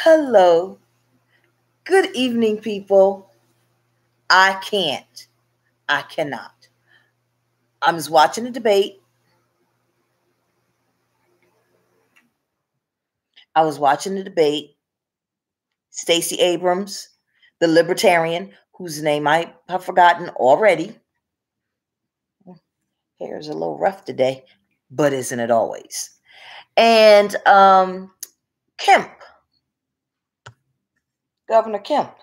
Hello. Good evening, people. I can't. I cannot. I was watching the debate. Stacy Abrams, the libertarian, whose name I have forgotten already. Hair's a little rough today, but isn't it always? And Kemp, Governor Kemp.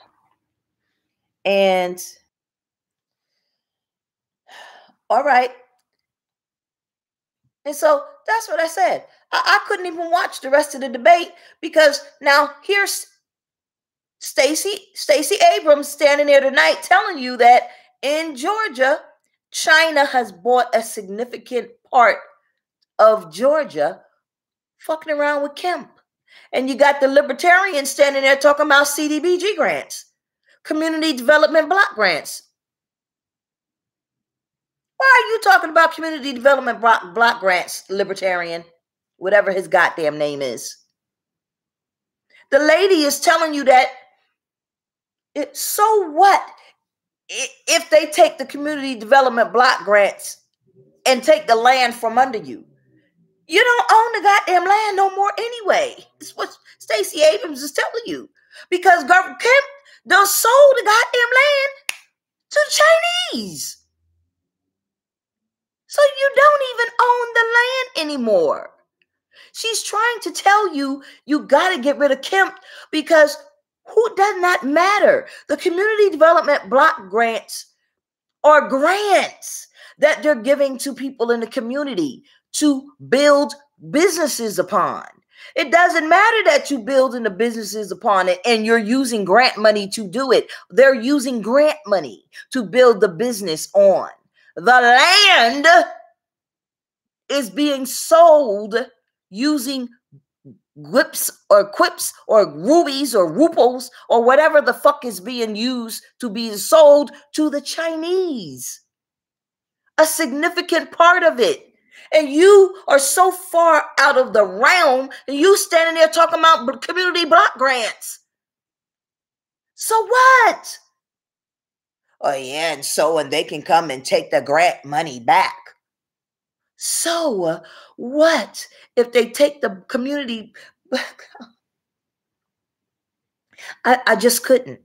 And all right. And so that's what I said. I couldn't even watch the rest of the debate because now here's Stacey Abrams standing there tonight telling you that in Georgia, China has bought a significant part of Georgia, fucking around with Kemp. And you got the libertarians standing there talking about CDBG grants, community development block grants. Why are you talking about community development block grants, libertarian, whatever his goddamn name is? The lady is telling you that. So what if they take the community development block grants and take the land from under you? You don't own the goddamn land no more anyway. It's what Stacey Abrams is telling you. Because Governor Kemp done sold the goddamn land to the Chinese. So you don't even own the land anymore. She's trying to tell you, you got to get rid of Kemp because who does not matter? The community development block grants are grants that they're giving to people in the community to build businesses upon. It doesn't matter that you building the businesses upon it and you're using grant money to do it. They're using grant money to build the business on. The land is being sold using quips or rubies or ruples or whatever the fuck is being used to be sold to the Chinese. A significant part of it. And you are so far out of the realm and you standing there talking about community block grants. So what? Oh yeah, and they can come and take the grant money back. So what if they take the community? I just couldn't.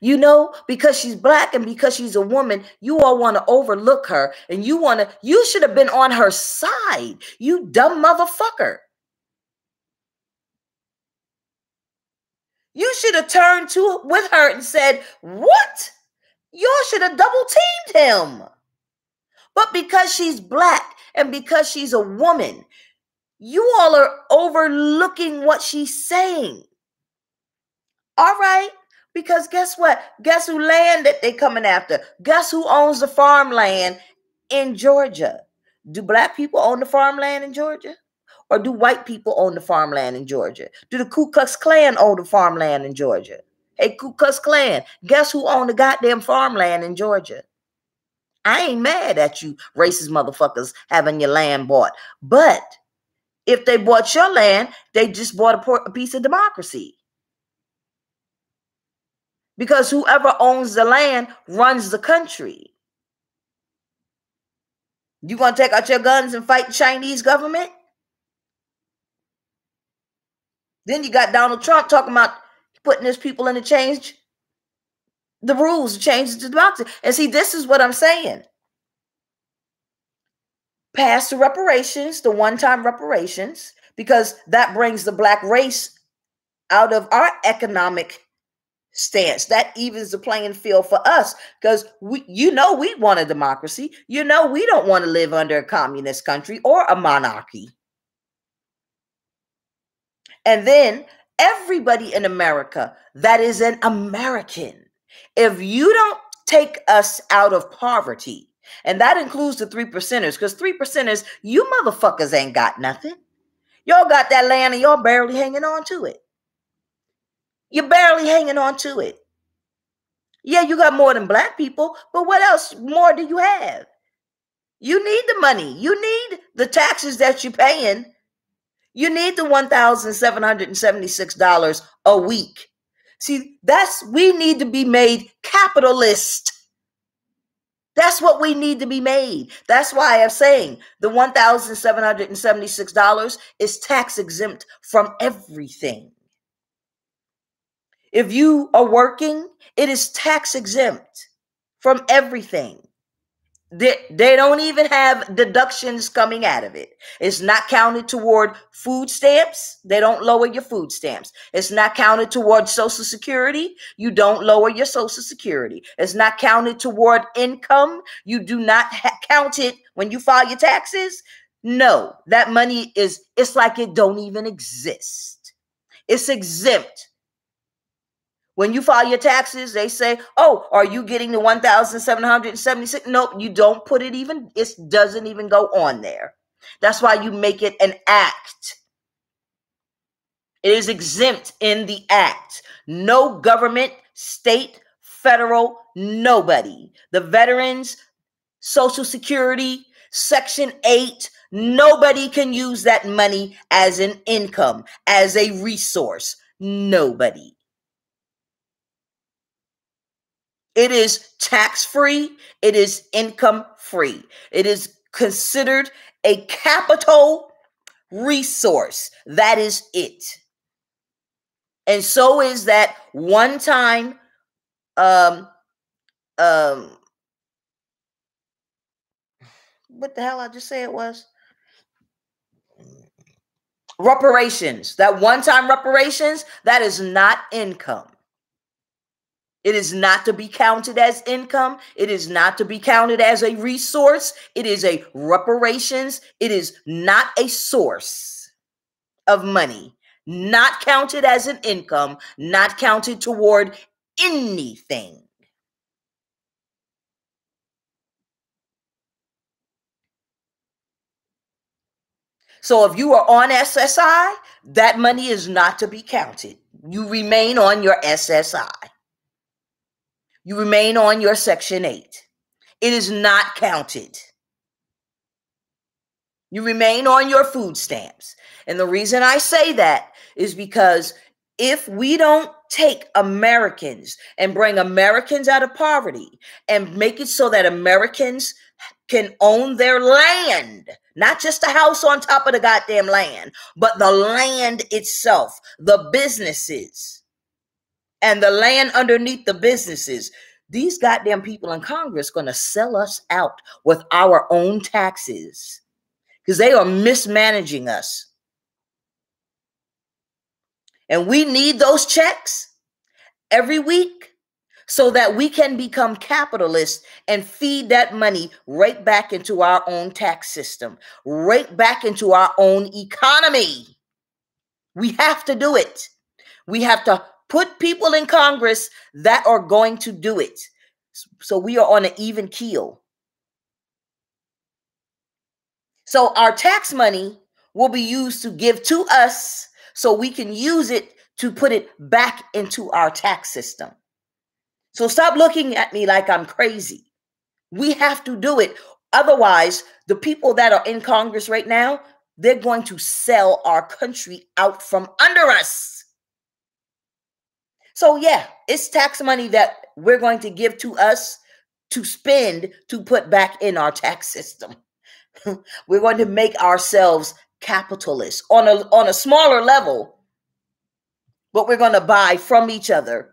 You know, because she's black and because she's a woman, you all want to overlook her and you should have been on her side, you dumb motherfucker. You should have turned with her and said, what? Y'all should have double teamed him. But because she's black and because she's a woman, you all are overlooking what she's saying. All right. Because guess what? Guess who land that they coming after? Guess who owns the farmland in Georgia? Do black people own the farmland in Georgia? Or do white people own the farmland in Georgia? Do the Ku Klux Klan own the farmland in Georgia? Hey, Ku Klux Klan, guess who owned the goddamn farmland in Georgia? I ain't mad at you racist motherfuckers having your land bought. But if they bought your land, they just bought a piece of democracy. Because whoever owns the land runs the country. You want to take out your guns and fight the Chinese government? Then you got Donald Trump talking about putting his people in to change the rules, to change the democracy. And see, this is what I'm saying. Pass the reparations, the one-time reparations, because that brings the black race out of our economic stance. That evens the playing field for us because we want a democracy. We don't want to live under a communist country or a monarchy. And then everybody in America that is an American, if you don't take us out of poverty, and that includes the 3%ers, because 3%ers, you motherfuckers ain't got nothing. Y'all got that land and y'all barely hanging on to it. You're barely hanging on to it. Yeah, you got more than black people, but what else more do you have? You need the money. You need the taxes that you're paying. You need the $1,776 a week. See, we need to be made capitalist. That's what we need to be made. That's why I'm saying the $1,776 is tax exempt from everything. If you are working, it is tax exempt from everything. They don't even have deductions coming out of it. It's not counted toward food stamps. They don't lower your food stamps. It's not counted toward Social Security. You don't lower your Social Security. It's not counted toward income. You do not count it when you file your taxes. No, that money it's like it don't even exist. It's exempt. When you file your taxes, they say, oh, are you getting the 1,776? Nope, you don't put it even. It doesn't even go on there. That's why you make it an act. It is exempt in the act. No government, state, federal, nobody. The veterans, Social Security, Section 8, nobody can use that money as an income, as a resource. Nobody. It is tax-free. It is income-free. It is considered a capital resource. That is it. And so is that one-time what the hell I just say it was? Reparations. That one-time reparations, that is not income. It is not to be counted as income. It is not to be counted as a resource. It is a reparations. It is not a source of money. Not counted as an income. Not counted toward anything. So if you are on SSI, that money is not to be counted. You remain on your SSI. You remain on your Section 8. It is not counted. You remain on your food stamps. And the reason I say that is because if we don't take Americans and bring Americans out of poverty and make it so that Americans can own their land, not just a house on top of the goddamn land, but the land itself, the businesses, and the land underneath the businesses. These goddamn people in Congress going to sell us out with our own taxes because they are mismanaging us. And we need those checks every week so that we can become capitalists and feed that money right back into our own tax system, right back into our own economy. We have to do it. We have to put people in Congress that are going to do it. So we are on an even keel. So our tax money will be used to give to us so we can use it to put it back into our tax system. So stop looking at me like I'm crazy. We have to do it. Otherwise, the people that are in Congress right now, they're going to sell our country out from under us. So yeah, it's tax money that we're going to give to us to spend to put back in our tax system. We're going to make ourselves capitalists on a smaller level, but we're going to buy from each other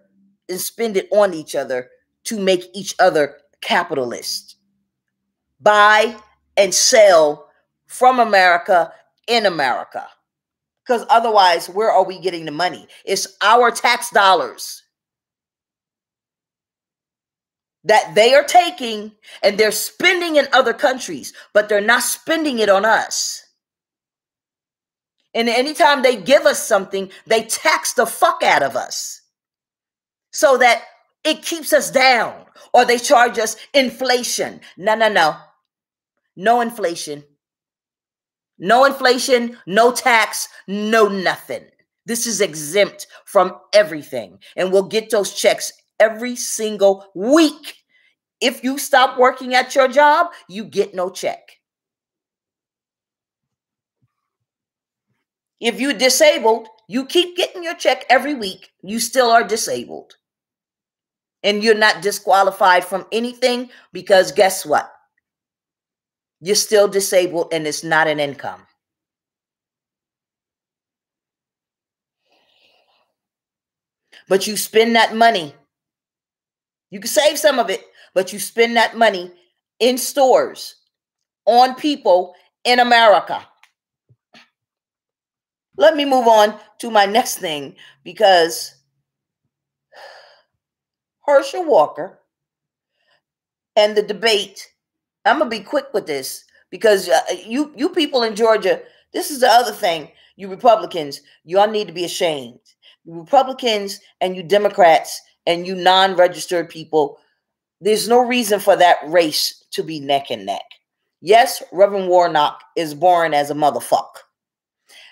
and spend it on each other to make each other capitalists. Buy and sell from America in America. Because otherwise, where are we getting the money? It's our tax dollars that they are taking and they're spending in other countries, but they're not spending it on us. And anytime they give us something, they tax the fuck out of us so that it keeps us down, or they charge us inflation. No. No inflation. No inflation, no tax, no nothing. This is exempt from everything. And we'll get those checks every single week. If you stop working at your job, you get no check. If you're disabled, you keep getting your check every week, you still are disabled. And you're not disqualified from anything because guess what? You're still disabled and it's not an income. But you spend that money. You can save some of it, but you spend that money in stores on people in America. Let me move on to my next thing because Herschel Walker and the debate. I'm gonna be quick with this because you people in Georgia, this is the other thing. You Republicans, y'all need to be ashamed. You Republicans and you Democrats and you non-registered people, there's no reason for that race to be neck and neck. Yes, Reverend Warnock is born as a motherfucker.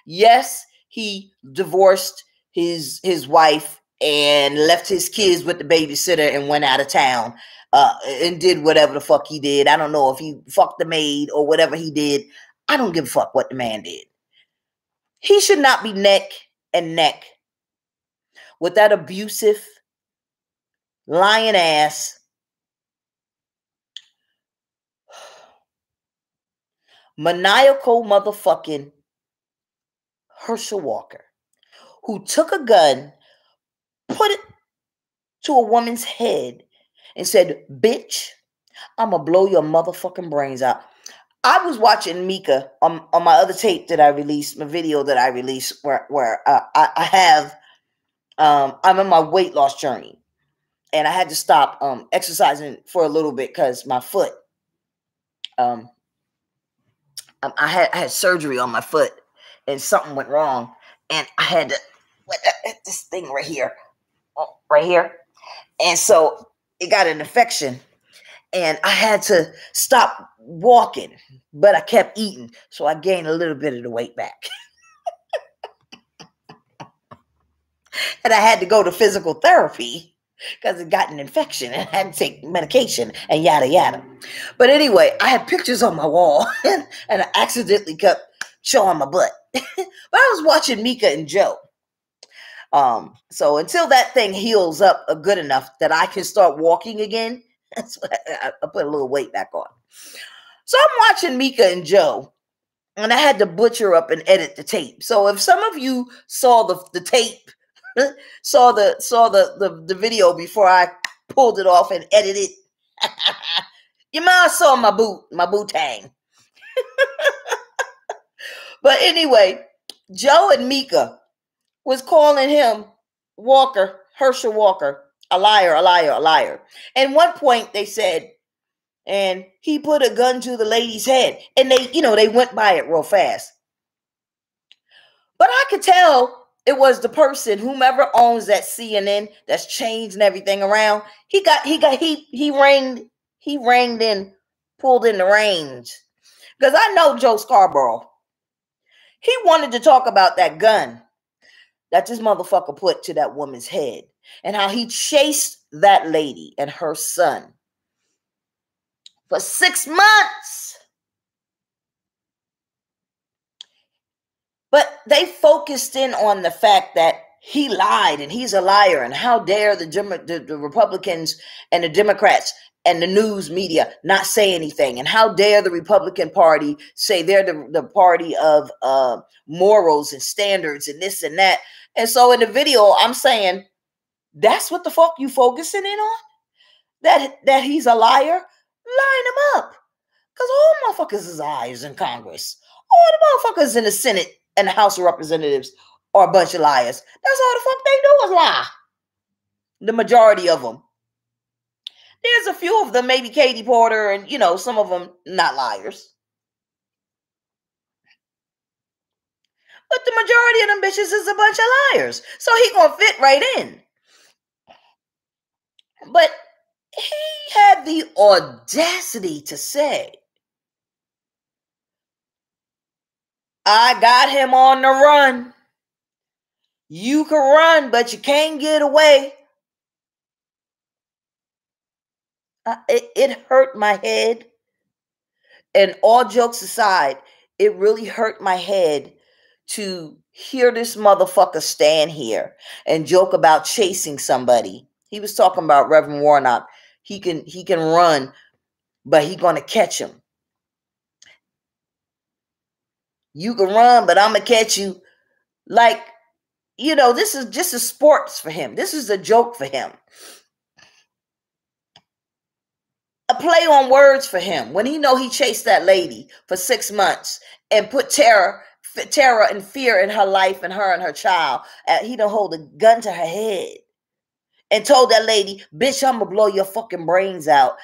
Yes, he divorced his wife and left his kids with the babysitter and went out of town and did whatever the fuck he did. I don't know if he fucked the maid or whatever he did. I don't give a fuck what the man did. He should not be neck and neck with that abusive, lying ass, maniacal motherfucking Herschel Walker, who took a gun, put it to a woman's head, and said, "Bitch, I'm gonna blow your motherfucking brains out." I was watching Mika on my other tape that I released, my video that I released, where I have, I'm on my weight loss journey, and I had to stop exercising for a little bit because my foot, I had surgery on my foot, and something went wrong, and I had to this thing right here, and so it got an infection. And I had to stop walking, but I kept eating. So I gained a little bit of the weight back. And I had to go to physical therapy because it got an infection and I had to take medication and yada, yada. But anyway, I had pictures on my wall and I accidentally kept showing my butt. But I was watching Mika and Joe. So until that thing heals up good enough that I can start walking again, that's what I put a little weight back on. So I'm watching Mika and Joe, and I had to butcher up and edit the tape. So if some of you saw the tape, saw the video before I pulled it off and edited, you might have saw my boot Tang. But anyway, Joe and Mika was calling him Walker, Herschel Walker, a liar, a liar, a liar. And one point they said, and he put a gun to the lady's head. And they went by it real fast. But I could tell it was the person, whomever owns that CNN that's changing everything around. He reined in, pulled in the reins. Because I know Joe Scarborough. He wanted to talk about that gun that this motherfucker put to that woman's head and how he chased that lady and her son for 6 months. But they focused in on the fact that he lied and he's a liar, and how dare the Republicans and the Democrats and the news media not say anything, and how dare the Republican Party say they're the party of morals and standards and this and that. And so in the video, I'm saying, that's what the fuck you focusing in on? That he's a liar? Line him up. Because all motherfuckers is liars in Congress. All the motherfuckers in the Senate and the House of Representatives are a bunch of liars. That's all the fuck they do is lie. The majority of them. There's a few of them, maybe Katie Porter, and some of them not liars. But the majority of them bitches is a bunch of liars. So he gonna fit right in. But he had the audacity to say, I got him on the run. You can run, but you can't get away. It hurt my head. And all jokes aside, it really hurt my head to hear this motherfucker stand here and joke about chasing somebody. He was talking about Reverend Warnock. He can run, but he gonna catch him. You can run, but I'm gonna catch you. Like, this is just a sports for him. This is a joke for him. A play on words for him. When he chased that lady for 6 months and put terror and fear in her life and her and her child. He done hold a gun to her head and told that lady, bitch, I'm gonna blow your fucking brains out.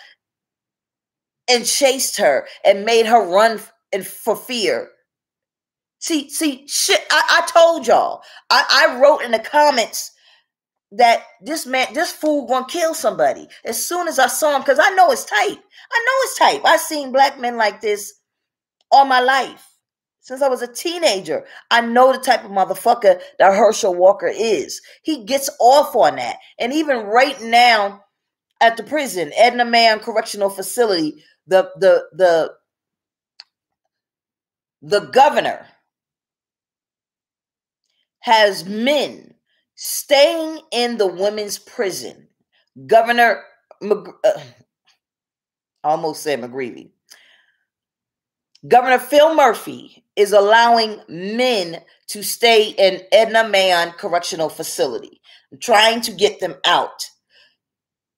And chased her and made her run for fear. See, shit, I told y'all. I wrote in the comments that this fool gonna kill somebody as soon as I saw him, because I know it's tight. I've seen black men like this all my life. Since I was a teenager, I know the type of motherfucker that Herschel Walker is. He gets off on that. And even right now at the prison, Edna Mann Correctional Facility, the governor has men staying in the women's prison. Governor, I almost said McGreevy. Governor Phil Murphy is allowing men to stay in Edna Mann Correctional Facility, trying to get them out.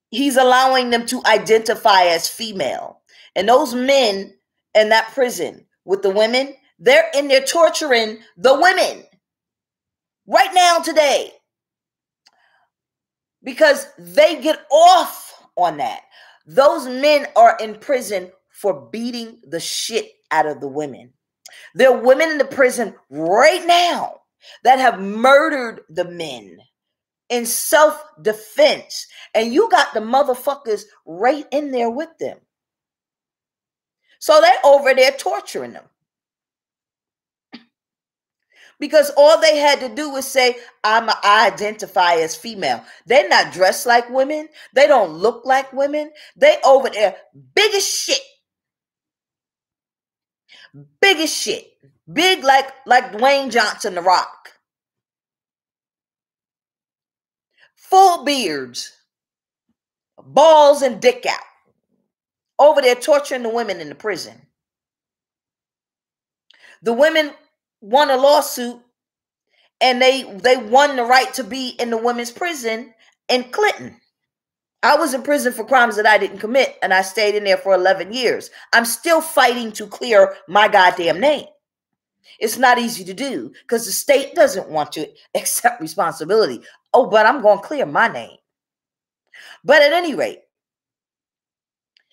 He's allowing them to identify as female. And those men in that prison with the women, they're in there torturing the women right now today because they get off on that. Those men are in prison for beating the shit out of the women. There are women in the prison right now that have murdered the men in self-defense. And you got the motherfuckers right in there with them. So they're over there torturing them. Because all they had to do was say, I identify as female. They're not dressed like women. They don't look like women. They over there big as shit. Big as shit. Big like Dwayne Johnson, The Rock. Full beards. Balls and dick out. Over there torturing the women in the prison. The women won a lawsuit and they won the right to be in the women's prison in Clinton. I was in prison for crimes that I didn't commit, and I stayed in there for 11 years. I'm still fighting to clear my goddamn name. It's not easy to do because the state doesn't want to accept responsibility. Oh, but I'm going to clear my name. But at any rate,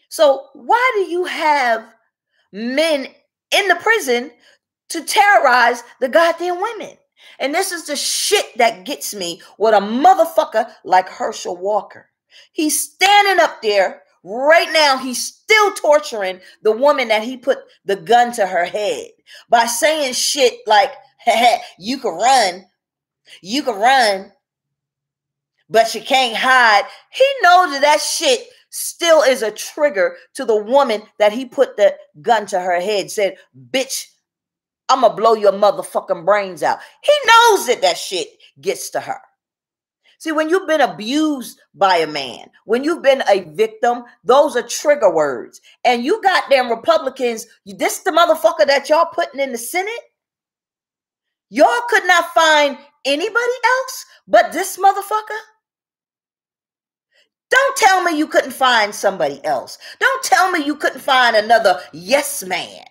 so why do you have men in the prison to terrorize the goddamn women? And this is the shit that gets me with a motherfucker like Herschel Walker. He's standing up there right now. He's still torturing the woman that he put the gun to her head by saying shit like, you can run, but you can't hide. He knows that shit still is a trigger to the woman that he put the gun to her head, said, bitch, I'm going to blow your motherfucking brains out. He knows that shit gets to her. See, when you've been abused by a man, when you've been a victim, those are trigger words. And you goddamn Republicans, this the motherfucker that y'all putting in the Senate? Y'all could not find anybody else but this motherfucker? Don't tell me you couldn't find somebody else. Don't tell me you couldn't find another yes man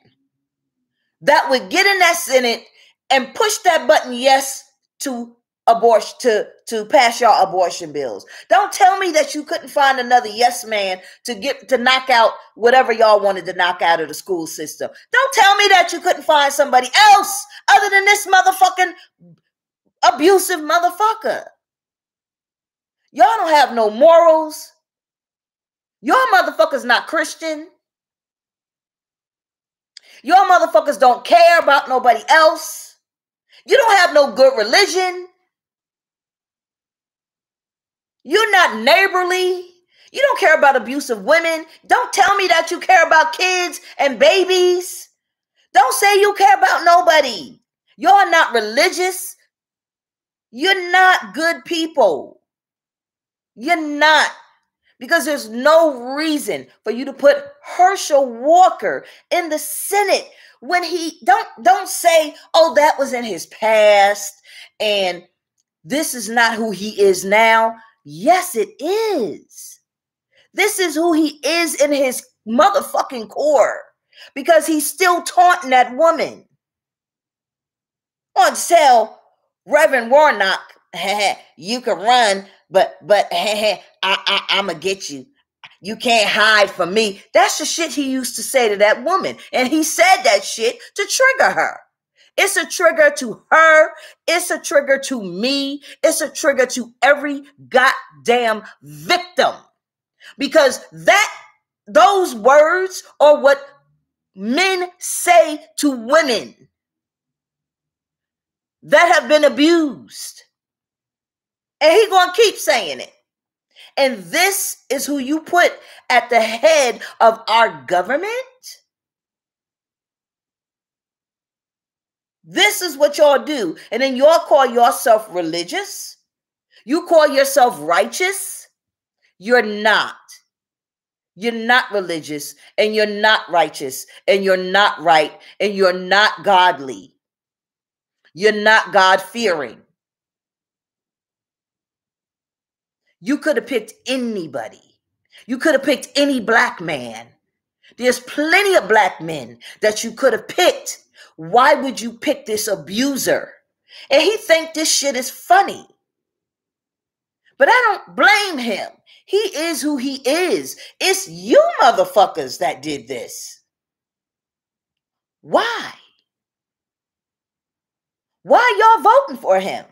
that would get in that Senate and push that button yes to abortion, to pass your abortion bills. Don't tell me that you couldn't find another yes man to knock out whatever y'all wanted to knock out of the school system. Don't tell me that you couldn't find somebody else other than this motherfucking abusive motherfucker. Y'all don't have no morals. Your motherfuckers not Christian. Your motherfuckers don't care about nobody else. You don't have no good religion. You're not neighborly. You don't care about abusive women. Don't tell me that you care about kids and babies. Don't say you care about nobody. Y'all not religious. You're not good people. You're not. Because there's no reason for you to put Herschel Walker in the Senate when he don't say, oh, that was in his past and this is not who he is now. Yes, it is. This is who he is in his motherfucking core, because he's still taunting that woman. On tell Reverend Warnock, you can run, but I'm gonna get you. You can't hide from me. That's the shit he used to say to that woman. And he said that shit to trigger her. It's a trigger to her. It's a trigger to me. It's a trigger to every goddamn victim. Because those words are what men say to women that have been abused. And he's going to keep saying it. And this is who you put at the head of our government? This is what y'all do. And then y'all call yourself religious? You call yourself righteous? You're not. You're not religious, and you're not righteous, and you're not right, and you're not godly. You're not God-fearing. You could have picked anybody. You could have picked any black man. There's plenty of black men that you could have picked. Why would you pick this abuser? And he think this shit is funny. But I don't blame him. He is who he is. It's you motherfuckers that did this. Why? Why y'all voting for him?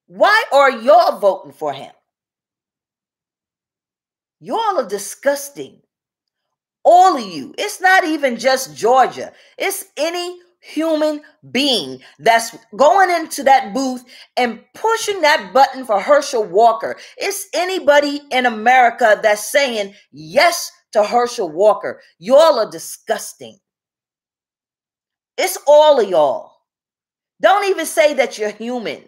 Why are y'all voting for him? Y'all are disgusting. All of you. It's not even just Georgia. It's any human being that's going into that booth and pushing that button for Herschel Walker. It's anybody in America that's saying yes to Herschel Walker. Y'all are disgusting. It's all of y'all. Don't even say that you're human.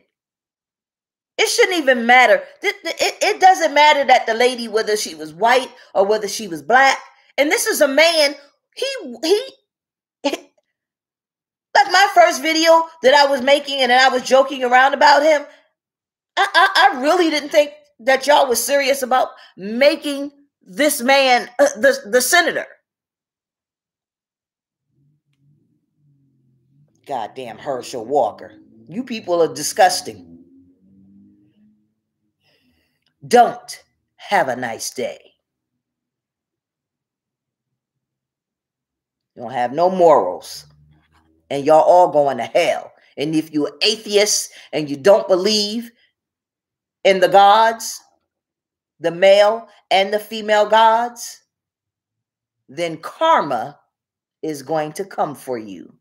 It shouldn't even matter. It doesn't matter that the lady, whether she was white or whether she was black. And this is a man, he like my first video that I was making and then I was joking around about him. I really didn't think that y'all was serious about making this man the senator. Goddamn Herschel Walker. You people are disgusting. Don't have a nice day. You don't have no morals. And y'all all going to hell. And if you're atheist and you don't believe in the gods, the male and the female gods, then karma is going to come for you.